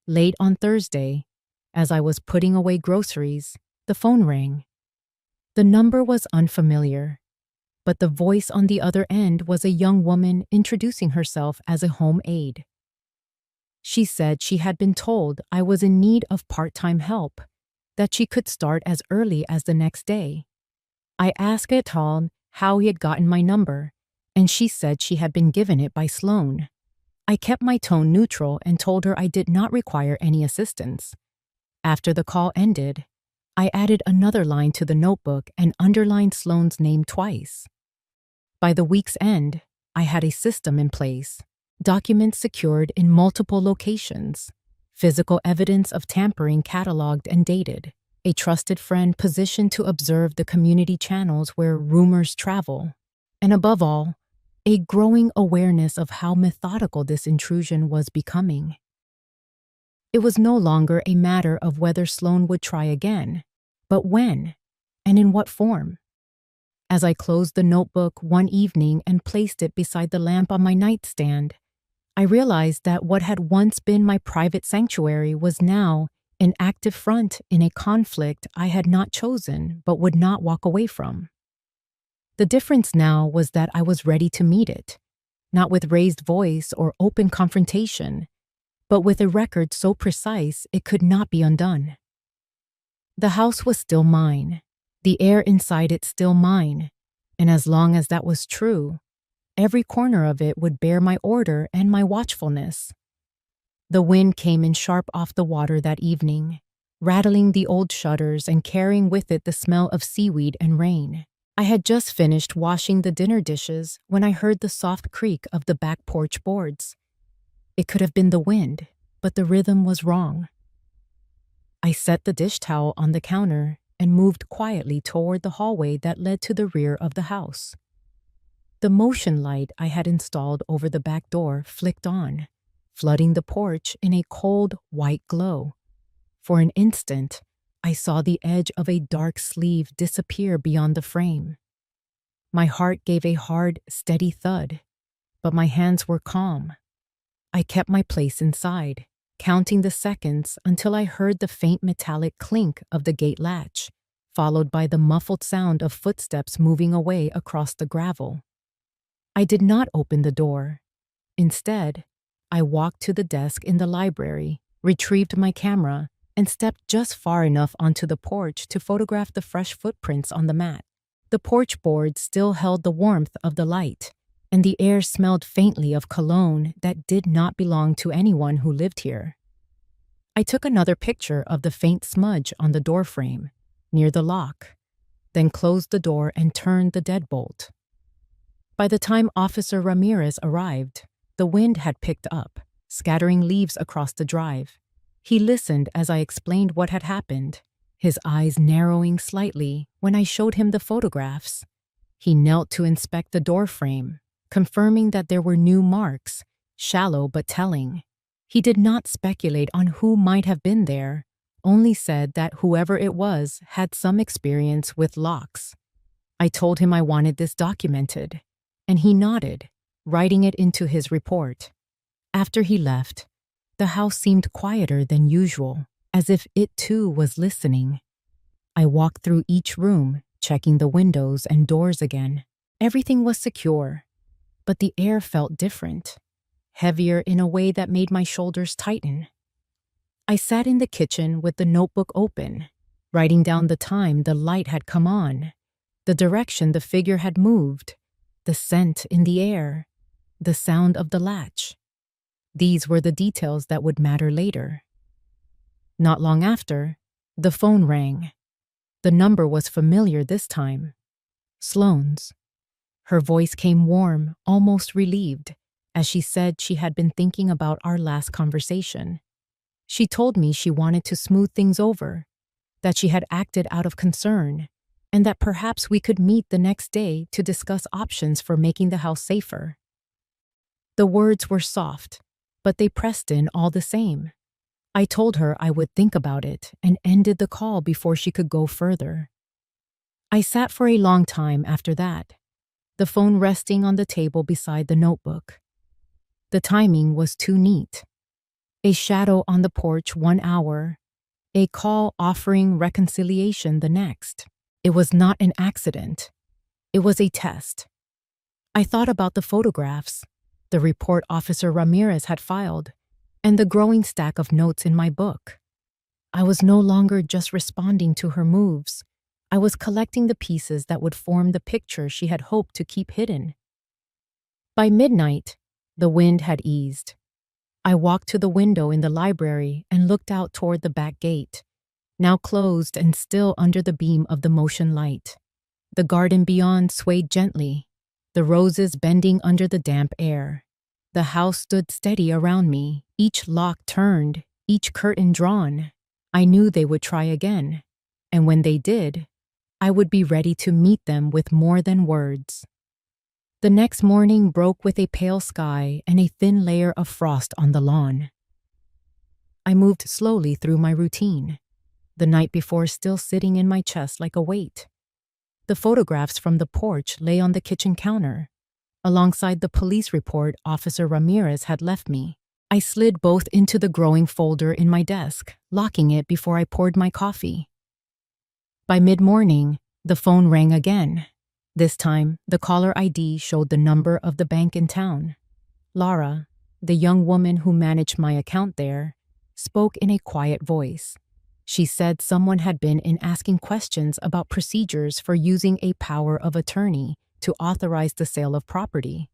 Late on Thursday, as I was putting away groceries, the phone rang. The number was unfamiliar, but the voice on the other end was a young woman introducing herself as a home aide. She said she had been told I was in need of part-time help, that she could start as early as the next day. I asked Etal how he had gotten my number, and she said she had been given it by Sloane. I kept my tone neutral and told her I did not require any assistance. After the call ended, I added another line to the notebook and underlined Sloane's name twice. By the week's end, I had a system in place, documents secured in multiple locations, physical evidence of tampering cataloged and dated, a trusted friend positioned to observe the community channels where rumors travel, and above all, a growing awareness of how methodical this intrusion was becoming. It was no longer a matter of whether Sloane would try again, but when, and in what form. As I closed the notebook one evening and placed it beside the lamp on my nightstand, I realized that what had once been my private sanctuary was now an active front in a conflict I had not chosen but would not walk away from. The difference now was that I was ready to meet it, not with raised voice or open confrontation, but with a record so precise it could not be undone. The house was still mine, the air inside it still mine, and as long as that was true, every corner of it would bear my order and my watchfulness. The wind came in sharp off the water that evening, rattling the old shutters and carrying with it the smell of seaweed and rain. I had just finished washing the dinner dishes when I heard the soft creak of the back porch boards. It could have been the wind, but the rhythm was wrong. I set the dish towel on the counter and moved quietly toward the hallway that led to the rear of the house. The motion light I had installed over the back door flicked on, flooding the porch in a cold, white glow. For an instant, I saw the edge of a dark sleeve disappear beyond the frame. My heart gave a hard, steady thud, but my hands were calm. I kept my place inside, counting the seconds until I heard the faint metallic clink of the gate latch, followed by the muffled sound of footsteps moving away across the gravel. I did not open the door. Instead, I walked to the desk in the library, retrieved my camera, and stepped just far enough onto the porch to photograph the fresh footprints on the mat. The porch board still held the warmth of the light, and the air smelled faintly of cologne that did not belong to anyone who lived here. I took another picture of the faint smudge on the doorframe, near the lock, then closed the door and turned the deadbolt. By the time Officer Ramirez arrived, the wind had picked up, scattering leaves across the drive. He listened as I explained what had happened, his eyes narrowing slightly when I showed him the photographs. He knelt to inspect the doorframe, confirming that there were new marks, shallow but telling. He did not speculate on who might have been there, only said that whoever it was had some experience with locks. I told him I wanted this documented, and he nodded, writing it into his report. After he left, the house seemed quieter than usual, as if it too was listening. I walked through each room, checking the windows and doors again. Everything was secure, but the air felt different, heavier in a way that made my shoulders tighten. I sat in the kitchen with the notebook open, writing down the time the light had come on, the direction the figure had moved, the scent in the air, the sound of the latch. These were the details that would matter later. Not long after, the phone rang. The number was familiar this time. Sloane's. Her voice came warm, almost relieved, as she said she had been thinking about our last conversation. She told me she wanted to smooth things over, that she had acted out of concern, and that perhaps we could meet the next day to discuss options for making the house safer. The words were soft, but they pressed in all the same. I told her I would think about it and ended the call before she could go further. I sat for a long time after that, the phone resting on the table beside the notebook. The timing was too neat. A shadow on the porch 1 hour, a call offering reconciliation the next. It was not an accident. It was a test. I thought about the photographs, the report Officer Ramirez had filed, and the growing stack of notes in my book. I was no longer just responding to her moves. I was collecting the pieces that would form the picture she had hoped to keep hidden. By midnight, the wind had eased. I walked to the window in the library and looked out toward the back gate, now closed and still under the beam of the motion light. The garden beyond swayed gently, the roses bending under the damp air. The house stood steady around me, each lock turned, each curtain drawn. I knew they would try again, and when they did, I would be ready to meet them with more than words. The next morning broke with a pale sky and a thin layer of frost on the lawn. I moved slowly through my routine, the night before still sitting in my chest like a weight. The photographs from the porch lay on the kitchen counter, alongside the police report Officer Ramirez had left me. I slid both into the growing folder in my desk, locking it before I poured my coffee. By mid-morning, the phone rang again. This time, the caller ID showed the number of the bank in town. Laura, the young woman who managed my account there, spoke in a quiet voice. She said someone had been in asking questions about procedures for using a power of attorney to authorize the sale of property.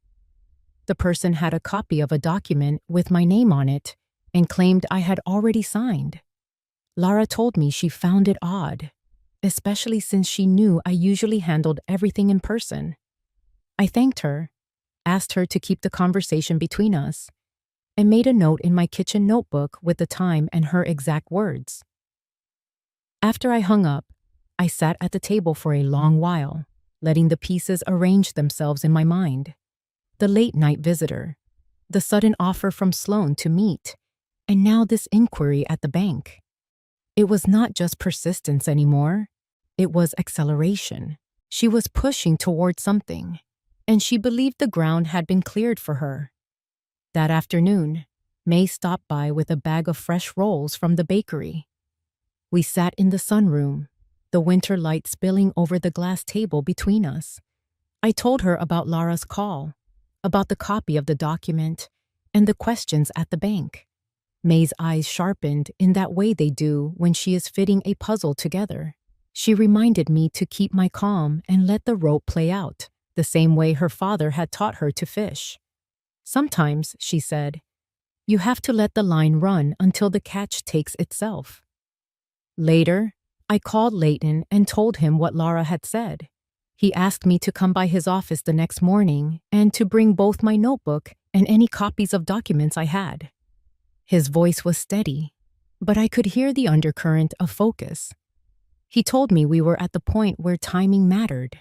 The person had a copy of a document with my name on it and claimed I had already signed. Lara told me she found it odd, especially since she knew I usually handled everything in person. I thanked her, asked her to keep the conversation between us, and made a note in my kitchen notebook with the time and her exact words. After I hung up, I sat at the table for a long while, letting the pieces arrange themselves in my mind. The late-night visitor, the sudden offer from Sloan to meet, and now this inquiry at the bank. It was not just persistence anymore. It was acceleration. She was pushing toward something, and she believed the ground had been cleared for her. That afternoon, May stopped by with a bag of fresh rolls from the bakery. We sat in the sunroom, the winter light spilling over the glass table between us. I told her about Lara's call, about the copy of the document, and the questions at the bank. May's eyes sharpened in that way they do when she is fitting a puzzle together. She reminded me to keep my calm and let the rope play out, the same way her father had taught her to fish. Sometimes, she said, you have to let the line run until the catch takes itself. Later, I called Leighton and told him what Lara had said. He asked me to come by his office the next morning and to bring both my notebook and any copies of documents I had. His voice was steady, but I could hear the undercurrent of focus. He told me we were at the point where timing mattered.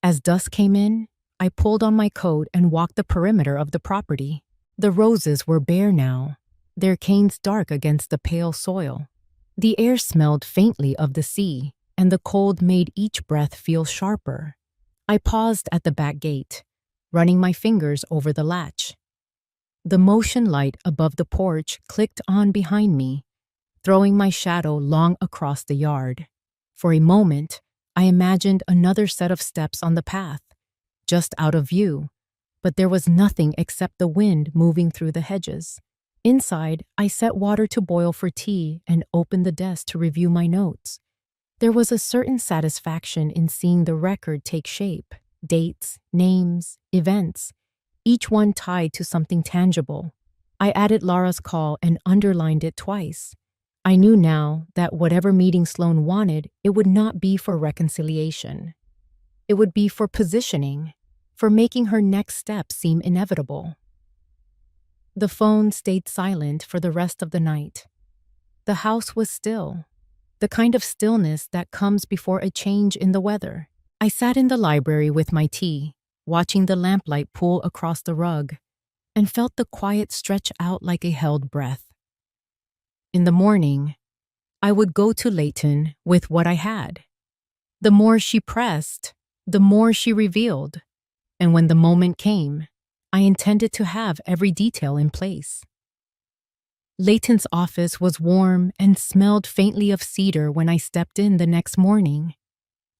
As dusk came in, I pulled on my coat and walked the perimeter of the property. The roses were bare now, their canes dark against the pale soil. The air smelled faintly of the sea, and the cold made each breath feel sharper. I paused at the back gate, running my fingers over the latch. The motion light above the porch clicked on behind me, throwing my shadow long across the yard. For a moment, I imagined another set of steps on the path, just out of view, but there was nothing except the wind moving through the hedges. Inside, I set water to boil for tea and opened the desk to review my notes. There was a certain satisfaction in seeing the record take shape, dates, names, events, each one tied to something tangible. I added Lara's call and underlined it twice. I knew now that whatever meeting Sloan wanted, it would not be for reconciliation. It would be for positioning, for making her next step seem inevitable. The phone stayed silent for the rest of the night. The house was still, the kind of stillness that comes before a change in the weather. I sat in the library with my tea, watching the lamplight pool across the rug, and felt the quiet stretch out like a held breath. In the morning, I would go to Leighton with what I had. The more she pressed, the more she revealed, and when the moment came, I intended to have every detail in place. Leighton's office was warm and smelled faintly of cedar when I stepped in the next morning.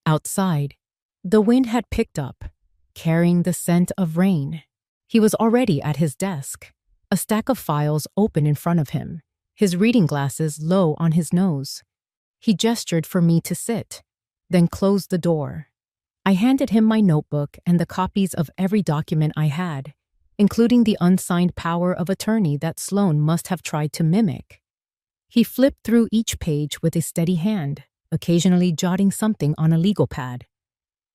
Outside, the wind had picked up, carrying the scent of rain. He was already at his desk, a stack of files open in front of him, his reading glasses low on his nose. He gestured for me to sit, then closed the door. I handed him my notebook and the copies of every document I had, including the unsigned power of attorney that Sloan must have tried to mimic. He flipped through each page with a steady hand, occasionally jotting something on a legal pad.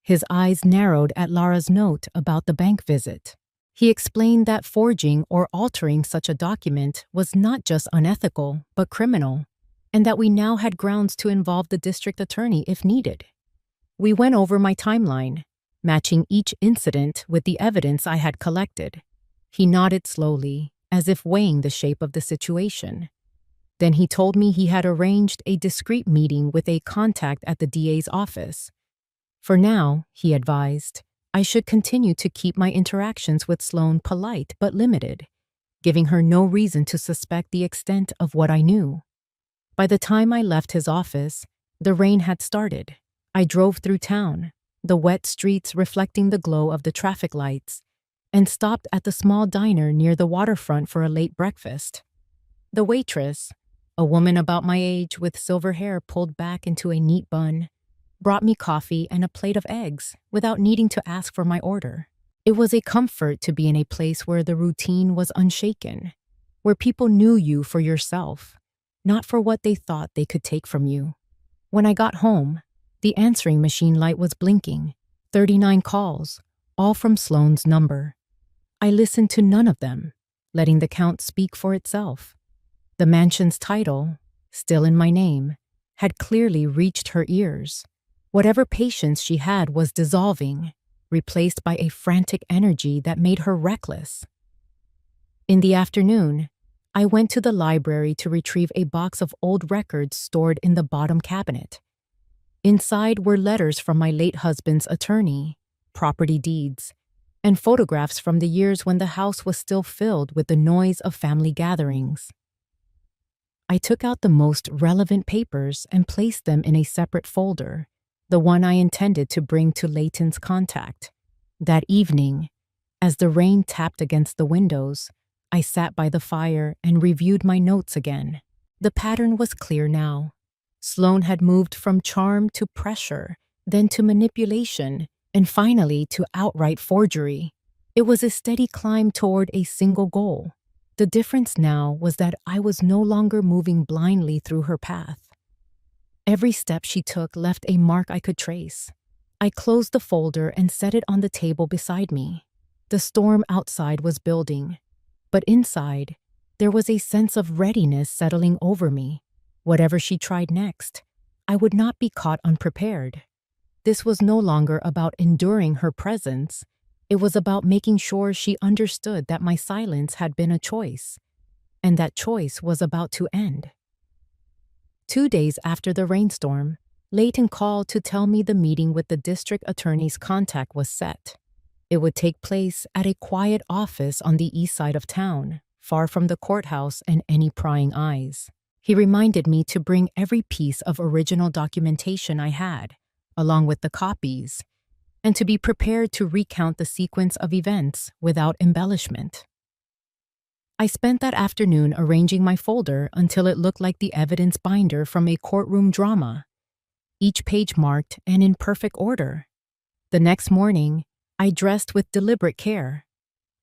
His eyes narrowed at Lara's note about the bank visit. He explained that forging or altering such a document was not just unethical, but criminal, and that we now had grounds to involve the district attorney if needed. We went over my timeline, matching each incident with the evidence I had collected. He nodded slowly, as if weighing the shape of the situation. Then he told me he had arranged a discreet meeting with a contact at the DA's office. For now, he advised, I should continue to keep my interactions with Sloane polite but limited, giving her no reason to suspect the extent of what I knew. By the time I left his office, the rain had started. I drove through town, the wet streets reflecting the glow of the traffic lights, and stopped at the small diner near the waterfront for a late breakfast. The waitress, a woman about my age with silver hair pulled back into a neat bun, brought me coffee and a plate of eggs without needing to ask for my order. It was a comfort to be in a place where the routine was unshaken, where people knew you for yourself, not for what they thought they could take from you. When I got home, the answering machine light was blinking, 39 calls, all from Sloane's number. I listened to none of them, letting the count speak for itself. The mansion's title, still in my name, had clearly reached her ears. Whatever patience she had was dissolving, replaced by a frantic energy that made her reckless. In the afternoon, I went to the library to retrieve a box of old records stored in the bottom cabinet. Inside were letters from my late husband's attorney, property deeds, and photographs from the years when the house was still filled with the noise of family gatherings. I took out the most relevant papers and placed them in a separate folder, the one I intended to bring to Leighton's contact. That evening, as the rain tapped against the windows, I sat by the fire and reviewed my notes again. The pattern was clear now. Sloane had moved from charm to pressure, then to manipulation, and finally to outright forgery. It was a steady climb toward a single goal. The difference now was that I was no longer moving blindly through her path. Every step she took left a mark I could trace. I closed the folder and set it on the table beside me. The storm outside was building, but inside, there was a sense of readiness settling over me. Whatever she tried next, I would not be caught unprepared. This was no longer about enduring her presence. It was about making sure she understood that my silence had been a choice, and that choice was about to end. 2 days after the rainstorm, Leighton called to tell me the meeting with the district attorney's contact was set. It would take place at a quiet office on the east side of town, far from the courthouse and any prying eyes. He reminded me to bring every piece of original documentation I had, along with the copies, and to be prepared to recount the sequence of events without embellishment. I spent that afternoon arranging my folder until it looked like the evidence binder from a courtroom drama, each page marked and in perfect order. The next morning, I dressed with deliberate care.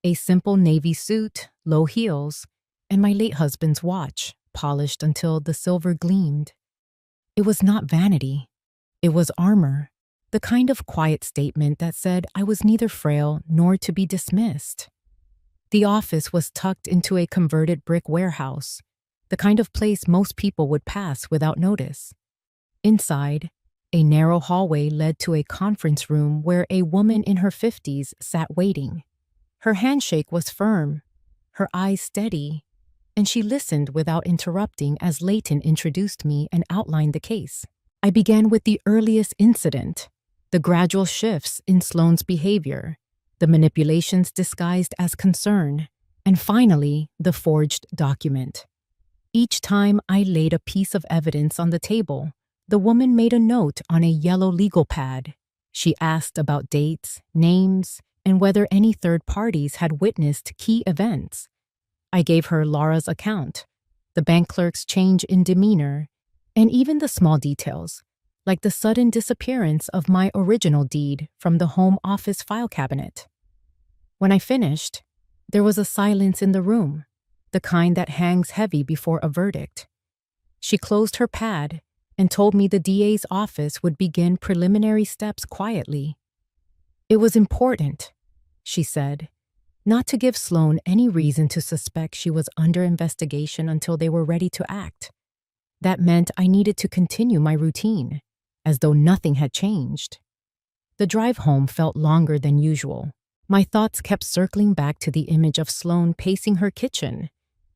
A simple navy suit, low heels, and my late husband's watch, polished until the silver gleamed. It was not vanity. It was armor, the kind of quiet statement that said I was neither frail nor to be dismissed. The office was tucked into a converted brick warehouse, the kind of place most people would pass without notice. Inside, a narrow hallway led to a conference room where a woman in her 50s sat waiting. Her handshake was firm, her eyes steady, and she listened without interrupting as Leighton introduced me and outlined the case. I began with the earliest incident, the gradual shifts in Sloane's behavior, the manipulations disguised as concern, and finally, the forged document. Each time I laid a piece of evidence on the table, the woman made a note on a yellow legal pad. She asked about dates, names, and whether any third parties had witnessed key events. I gave her Laura's account, the bank clerk's change in demeanor, and even the small details, like the sudden disappearance of my original deed from the home office file cabinet. When I finished, there was a silence in the room, the kind that hangs heavy before a verdict. She closed her pad and told me the DA's office would begin preliminary steps quietly. It was important, she said. not to give Sloane any reason to suspect she was under investigation until they were ready to act. That meant I needed to continue my routine, as though nothing had changed. The drive home felt longer than usual. My thoughts kept circling back to the image of Sloane pacing her kitchen,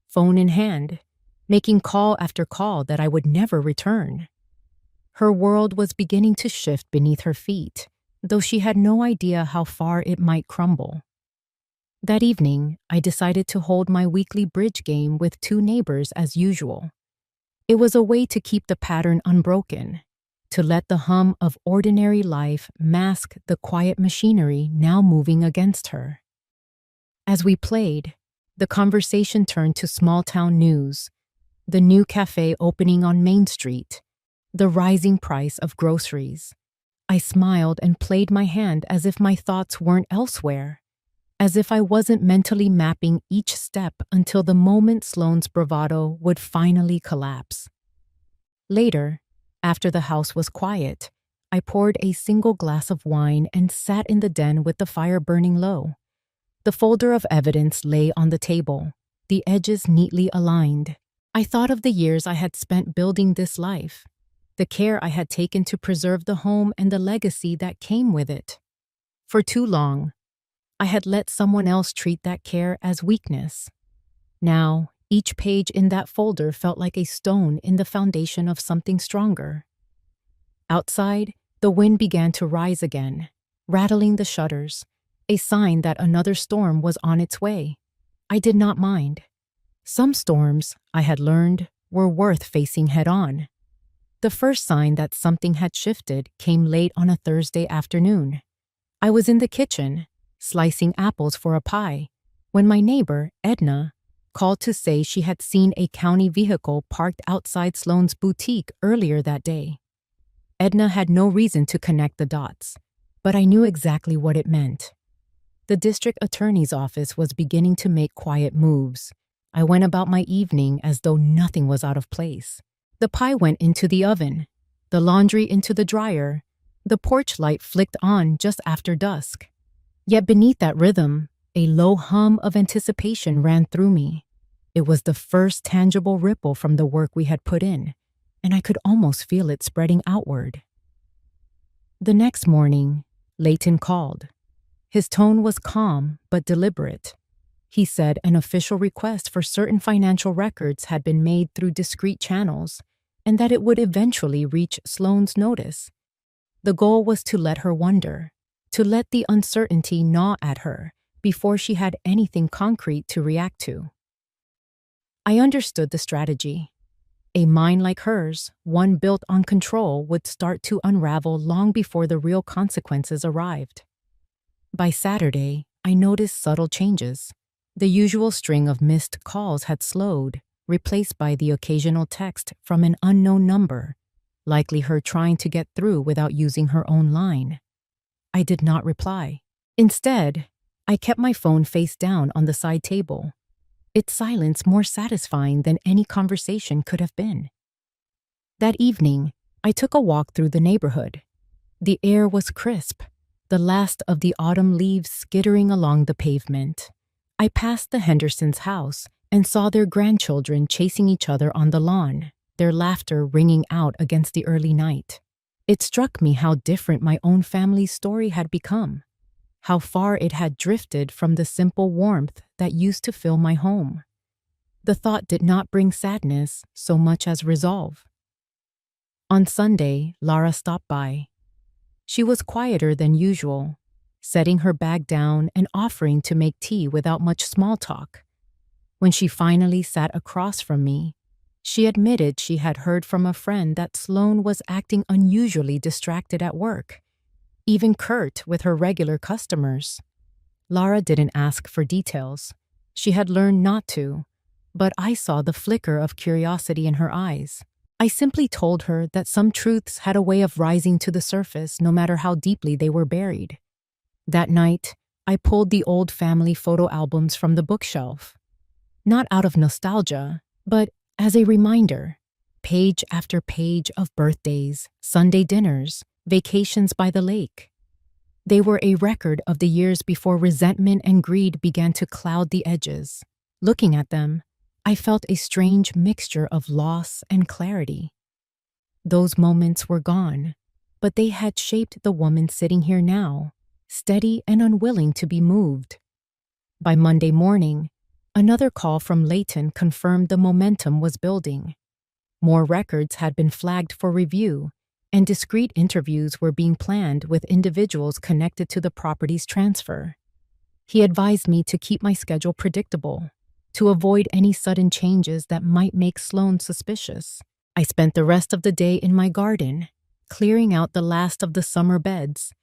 phone in hand, making call after call that I would never return. Her world was beginning to shift beneath her feet, though she had no idea how far it might crumble. That evening, I decided to hold my weekly bridge game with two neighbors as usual. It was a way to keep the pattern unbroken, to let the hum of ordinary life mask the quiet machinery now moving against her. As we played, the conversation turned to small-town news, the new cafe opening on Main Street, the rising price of groceries. I smiled and played my hand as if my thoughts weren't elsewhere, as if I wasn't mentally mapping each step until the moment Sloane's bravado would finally collapse. Later, after the house was quiet, I poured a single glass of wine and sat in the den with the fire burning low. The folder of evidence lay on the table, the edges neatly aligned. I thought of the years I had spent building this life, the care I had taken to preserve the home and the legacy that came with it. For too long, I had let someone else treat that care as weakness. Now, each page in that folder felt like a stone in the foundation of something stronger. Outside, the wind began to rise again, rattling the shutters, a sign that another storm was on its way. I did not mind. Some storms, I had learned, were worth facing head-on. The first sign that something had shifted came late on a Thursday afternoon. I was in the kitchen, slicing apples for a pie, when my neighbor, Edna, called to say she had seen a county vehicle parked outside Sloane's boutique earlier that day. Edna had no reason to connect the dots, but I knew exactly what it meant. The district attorney's office was beginning to make quiet moves. I went about my evening as though nothing was out of place. The pie went into the oven, the laundry into the dryer, the porch light flicked on just after dusk. Yet beneath that rhythm, a low hum of anticipation ran through me. It was the first tangible ripple from the work we had put in, and I could almost feel it spreading outward. The next morning, Leighton called. His tone was calm but deliberate. He said an official request for certain financial records had been made through discreet channels, and that it would eventually reach Sloane's notice. The goal was to let her wonder, to let the uncertainty gnaw at her before she had anything concrete to react to. I understood the strategy. A mind like hers, one built on control, would start to unravel long before the real consequences arrived. By Saturday, I noticed subtle changes. The usual string of missed calls had slowed, replaced by the occasional text from an unknown number, likely her trying to get through without using her own line. I did not reply. Instead, I kept my phone face down on the side table, its silence more satisfying than any conversation could have been. That evening, I took a walk through the neighborhood. The air was crisp, the last of the autumn leaves skittering along the pavement. I passed the Hendersons' house and saw their grandchildren chasing each other on the lawn, their laughter ringing out against the early night. It struck me how different my own family's story had become, how far it had drifted from the simple warmth that used to fill my home. The thought did not bring sadness so much as resolve. On Sunday, Lara stopped by. She was quieter than usual, setting her bag down and offering to make tea without much small talk. When she finally sat across from me, she admitted she had heard from a friend that Sloane was acting unusually distracted at work, even curt with her regular customers. Lara didn't ask for details. She had learned not to, but I saw the flicker of curiosity in her eyes. I simply told her that some truths had a way of rising to the surface no matter how deeply they were buried. That night, I pulled the old family photo albums from the bookshelf. Not out of nostalgia, but as a reminder, page after page of birthdays, Sunday dinners, vacations by the lake. They were a record of the years before resentment and greed began to cloud the edges. Looking at them, I felt a strange mixture of loss and clarity. Those moments were gone, but they had shaped the woman sitting here now, steady and unwilling to be moved. By Monday morning, another call from Leighton confirmed the momentum was building. More records had been flagged for review, and discreet interviews were being planned with individuals connected to the property's transfer. He advised me to keep my schedule predictable, to avoid any sudden changes that might make Sloan suspicious. I spent the rest of the day in my garden, clearing out the last of the summer beds,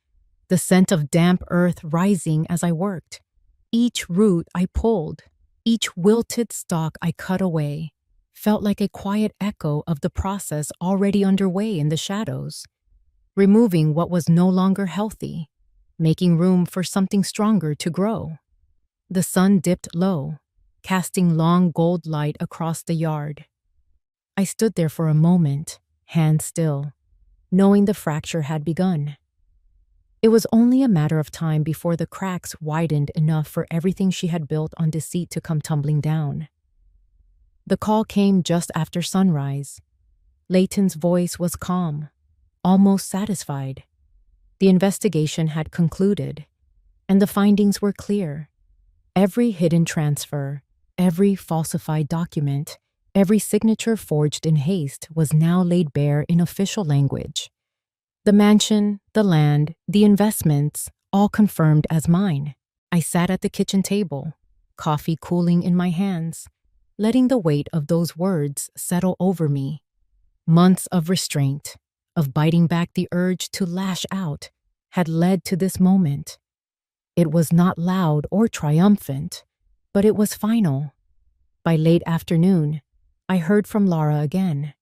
the scent of damp earth rising as I worked. Each root I pulled, each wilted stalk I cut away, felt like a quiet echo of the process already underway in the shadows, removing what was no longer healthy, making room for something stronger to grow. The sun dipped low, casting long gold light across the yard. I stood there for a moment, hands still, knowing the fracture had begun. It was only a matter of time before the cracks widened enough for everything she had built on deceit to come tumbling down. The call came just after sunrise. Leighton's voice was calm, almost satisfied. The investigation had concluded, and the findings were clear. Every hidden transfer, every falsified document, every signature forged in haste was now laid bare in official language. The mansion, the land, the investments, all confirmed as mine. I sat at the kitchen table, coffee cooling in my hands, letting the weight of those words settle over me. Months of restraint, of biting back the urge to lash out, had led to this moment. It was not loud or triumphant, but it was final. By late afternoon, I heard from Laura again.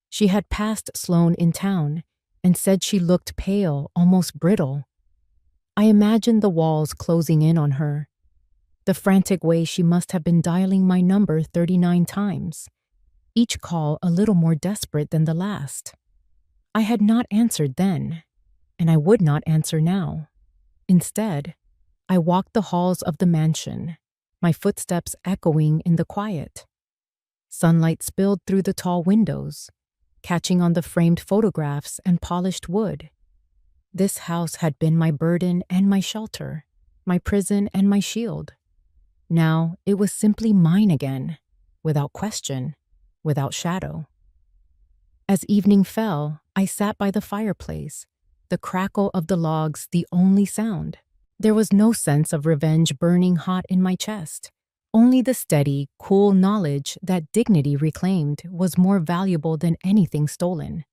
She had passed Sloan in town and said she looked pale, almost brittle. I imagined the walls closing in on her, the frantic way she must have been dialing my number 39 times, each call a little more desperate than the last. I had not answered then, and I would not answer now. Instead, I walked the halls of the mansion, my footsteps echoing in the quiet. Sunlight spilled through the tall windows, catching on the framed photographs and polished wood. This house had been my burden and my shelter, my prison and my shield. Now it was simply mine again, without question, without shadow. As evening fell, I sat by the fireplace, the crackle of the logs the only sound. There was no sense of revenge burning hot in my chest, only the steady, cool knowledge that dignity reclaimed was more valuable than anything stolen.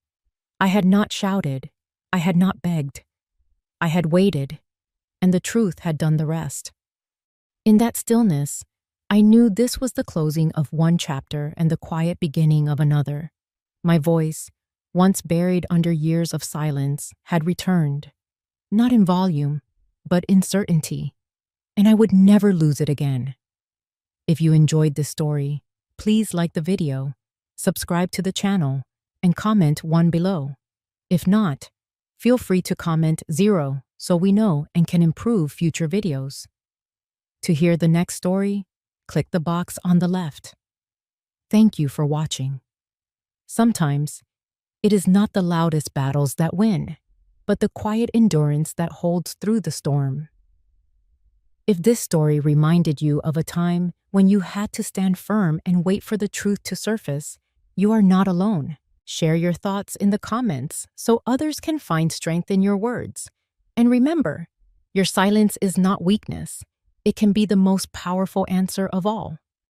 I had not shouted, I had not begged. I had waited, and the truth had done the rest. In that stillness, I knew this was the closing of one chapter and the quiet beginning of another. My voice, once buried under years of silence, had returned, not in volume, but in certainty, and I would never lose it again. If you enjoyed this story, please like the video, subscribe to the channel, and comment 1 below. If not, feel free to comment 0 so we know and can improve future videos. To hear the next story, click the box on the left. Thank you for watching. Sometimes, it is not the loudest battles that win, but the quiet endurance that holds through the storm. If this story reminded you of a time when you had to stand firm and wait for the truth to surface, you are not alone. Share your thoughts in the comments so others can find strength in your words. And remember, your silence is not weakness. It can be the most powerful answer of all.